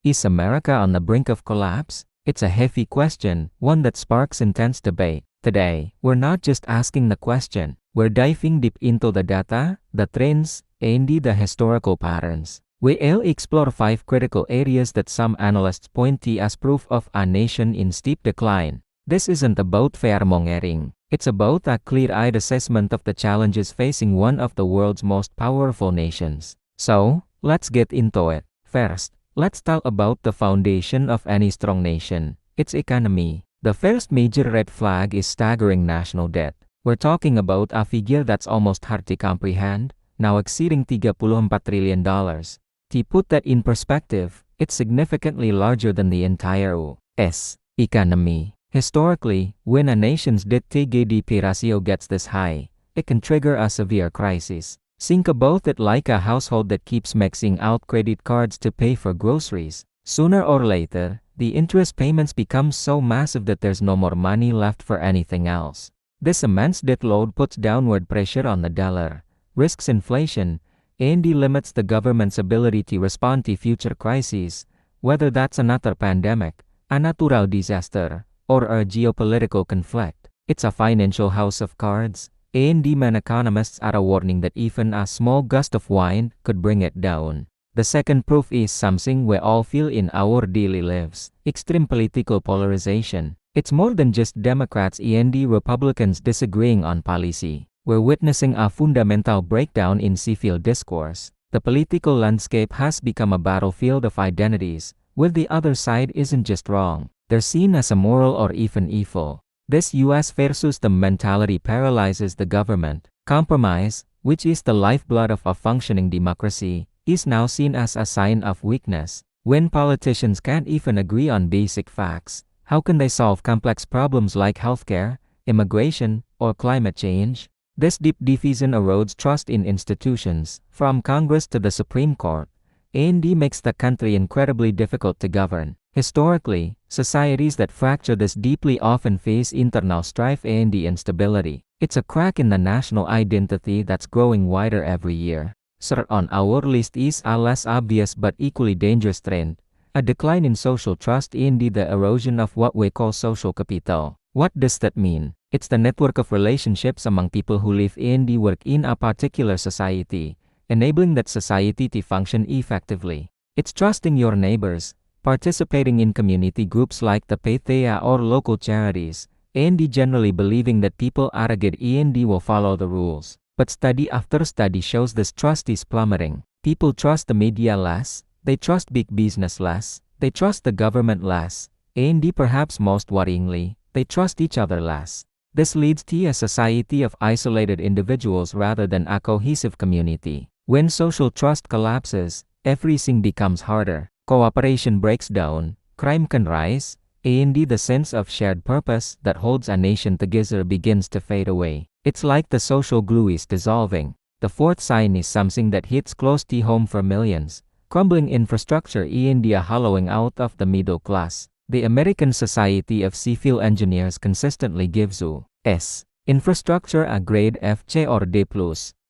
Is America on the brink of collapse? It's a heavy question, one that sparks intense debate. Today, we're not just asking the question, we're diving deep into the data, the trends, and the historical patterns. We'll explore 5 critical areas that some analysts point to as proof of a nation in steep decline. This isn't about fear-mongering. It's about a clear-eyed assessment of the challenges facing one of the world's most powerful nations. So, let's get into it. First, let's talk about the foundation of any strong nation, its economy. The first major red flag is staggering national debt. We're talking about a figure that's almost hard to comprehend, now exceeding $34 trillion. To put that in perspective, it's significantly larger than the entire U.S. economy. Historically, when a nation's debt-to-GDP ratio gets this high, it can trigger a severe crisis. Think about it like a household that keeps maxing out credit cards to pay for groceries. Sooner or later, the interest payments become so massive that there's no more money left for anything else. This immense debt load puts downward pressure on the dollar, risks inflation, and limits the government's ability to respond to future crises, whether that's another pandemic, a natural disaster, or a geopolitical conflict. It's a financial house of cards, and many economists are warning that even a small gust of wind could bring it down. The second proof is something we all feel in our daily lives: extreme political polarization. It's more than just Democrats and Republicans disagreeing on policy. We're witnessing a fundamental breakdown in civil discourse. The political landscape has become a battlefield of identities, where the other side isn't just wrong, they're seen as immoral or even evil. This US versus them mentality paralyzes the government. Compromise, which is the lifeblood of a functioning democracy, is now seen as a sign of weakness. When politicians can't even agree on basic facts, how can they solve complex problems like healthcare, immigration, or climate change? This deep division erodes trust in institutions, from Congress to the Supreme Court, and makes the country incredibly difficult to govern. Historically, societies that fracture this deeply often face internal strife and instability. It's a crack in the national identity that's growing wider every year. Third on our list is a less obvious but equally dangerous trend: a decline in social trust and the erosion of what we call social capital. What does that mean? It's the network of relationships among people who live and work in a particular society, enabling that society to function effectively. It's trusting your neighbors, participating in community groups like the PTA or local charities, and generally believing that people are good and will follow the rules. But study after study shows this trust is plummeting. People trust the media less, they trust big business less, they trust the government less, and perhaps most worryingly, they trust each other less. This leads to a society of isolated individuals rather than a cohesive community. When social trust collapses, everything becomes harder. Cooperation breaks down, crime can rise, and the sense of shared purpose that holds a nation together begins to fade away. It's like the social glue is dissolving. The fourth sign is something that hits close to home for millions: crumbling infrastructure and the hollowing out of the middle class. The American Society of Civil Engineers consistently gives U.S. infrastructure a grade F, C, or D+.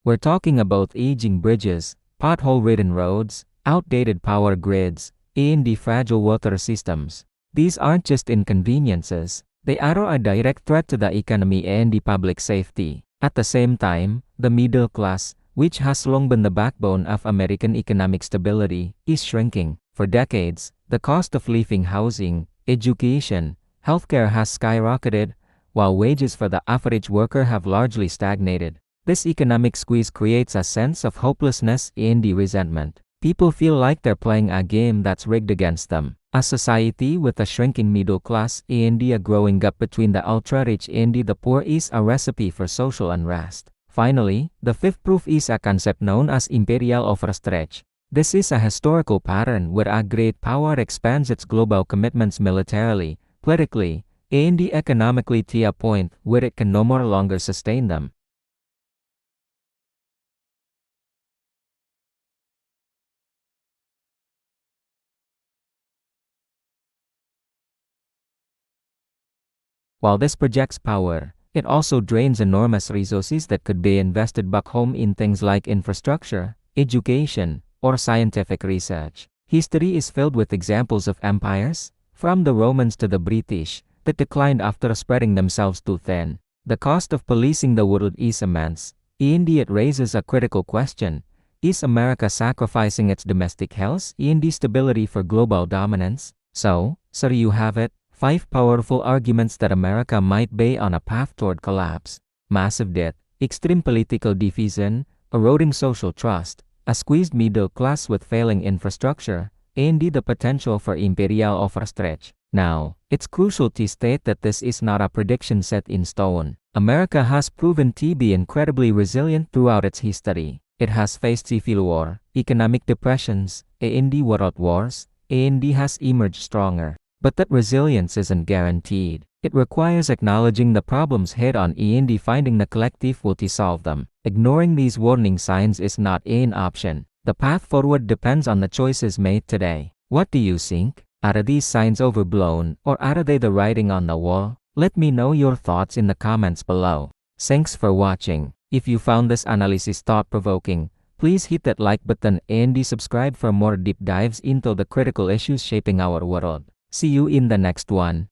We're talking about aging bridges, pothole-ridden roads, outdated power grids, and fragile water systems. These aren't just inconveniences, they are a direct threat to the economy and public safety. At the same time, the middle class, which has long been the backbone of American economic stability, is shrinking. For decades, the cost of living, housing, education, healthcare has skyrocketed, while wages for the average worker have largely stagnated. This economic squeeze creates a sense of hopelessness and resentment. People feel like they're playing a game that's rigged against them. A society with a shrinking middle class and a growing gap between the ultra-rich and the poor is a recipe for social unrest. Finally, the fifth proof is a concept known as imperial overstretch. This is a historical pattern where a great power expands its global commitments militarily, politically, and economically to a point where it can no more longer sustain them. While this projects power, it also drains enormous resources that could be invested back home in things like infrastructure, education, or scientific research. History is filled with examples of empires, from the Romans to the British, that declined after spreading themselves too thin. The cost of policing the world is immense. Indeed, it raises a critical question. Is America sacrificing its domestic health and stability for global dominance? So you have it, 5 powerful arguments that America might be on a path toward collapse. Massive debt, extreme political division, eroding social trust, a squeezed middle class with failing infrastructure, and the potential for imperial overstretch. Now, it's crucial to state that this is not a prediction set in stone. America has proven to be incredibly resilient throughout its history. It has faced civil war, economic depressions, and world wars, and has emerged stronger. But that resilience isn't guaranteed. It requires acknowledging the problems head-on and finding the collective will to solve them. Ignoring these warning signs is not an option. The path forward depends on the choices made today. What do you think? Are these signs overblown, or are they the writing on the wall? Let me know your thoughts in the comments below. Thanks for watching. If you found this analysis thought-provoking, please hit that like button and subscribe for more deep dives into the critical issues shaping our world. See you in the next one.